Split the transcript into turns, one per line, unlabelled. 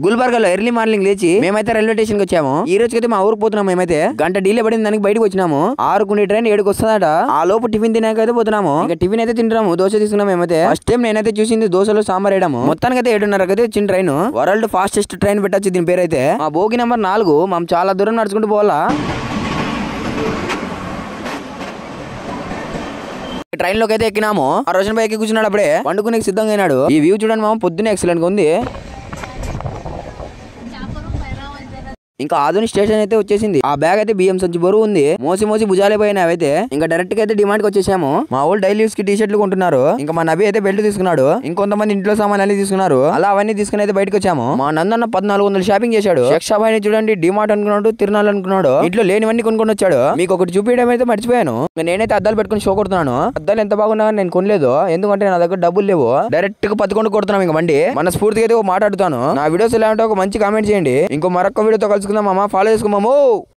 గుల్బర్గాలో early morning లేచి మేమైతే railway station కి వచ్చాము. ఈ రోజుకైతే మా ఊరికి పోతున్నాము. మేమైతే గంట డీలే పడింది దానికి బయటకు వచ్చినాము. 6కుండే ట్రైన్ 7కి వస్తుందట. ఆ లోపు టిఫిన్ తినాకైతే పోతున్నాము. ఇంకా టిఫిన్ అయితే తింటాము. దోశ తీసుకున్నాం. మేమైతే ఫస్ట్ టైం నేనైతే చూసింది దోశలో సాంబార్ వేయడము. మొత్తానికి అయితే 7:30కి అయితే వచ్చిన ట్రైన్. వరల్డ్ ఫాస్టెస్ట్ ట్రైన్ పెట్టచ్చు దీని పేరు అయితే. మా బోగి నెంబర్ 4. మనం చాలా దూరం నడుచుకుంటూ పోవాలా. ట్రైన్ లోకి అయితే ఎక్కినాము. ఆ రోషన్ పైకి కూర్చున్నాడు. అప్పుడే పండుకునే సిద్ధంగా అయినాడు. ఈ వ్యూ చూడండి మామ, పొద్దున్నే ఎక్సలెంట్ గా ఉంది. ఇంకా ఆధునిక స్టేషన్ అయితే వచ్చేసింది. ఆ బ్యాగ్ అయితే బియ్యం సంచి బరువు ఉంది. మోసి మోసి భుజాలే పోయినాయి అయితే. ఇంకా డైరెక్ట్ గా అయితే డిమాండ్ కి వచ్చేసాము. మా వాళ్ళు డైలీ యూస్ కి టీ షర్ట్లు కొంటున్నారు. ఇంకా మా నబీ అయితే బెల్ట్ తీసుకున్నాడు. ఇంకొంతమంది ఇంట్లో సామాన్ అన్ని తీసుకున్నారు. అలా అవన్నీ తీసుకుని అయితే బయటకు వచ్చాము. మా నందన్న 1400 షాపింగ్ చేశాడు. షాబాయిని చూడండి, డిమార్ట్ అనుకున్నాడు, తిరునాళ్ళు అనుకున్నాడు. ఇంట్లో లేనివన్నీ కొనుక్కొని వచ్చాడు. మీకు ఒకటి చూపించడం అయితే మర్చిపోయాను. నేనైతే అద్దాలు పెట్టుకుని షో కొడుతున్నాను. అద్దాలు ఎంత బాగున్నా నేను కొనలేదు, ఎందుకంటే నా దగ్గర డబ్బులు లేవు. డైరెక్ట్ గా 11 కొడుతున్నాం. ఇంకా బండి మన స్ఫూర్తిగా అయితే మాట్లాడుతాను. నా వీడియోస్ ఎలా ఉంటే ఒక మంచి కామెంట్ చేయండి. ఇంకో మరొక వీడియోతో కలుసుకుందాం. ఫాలో చేసుకోమాము.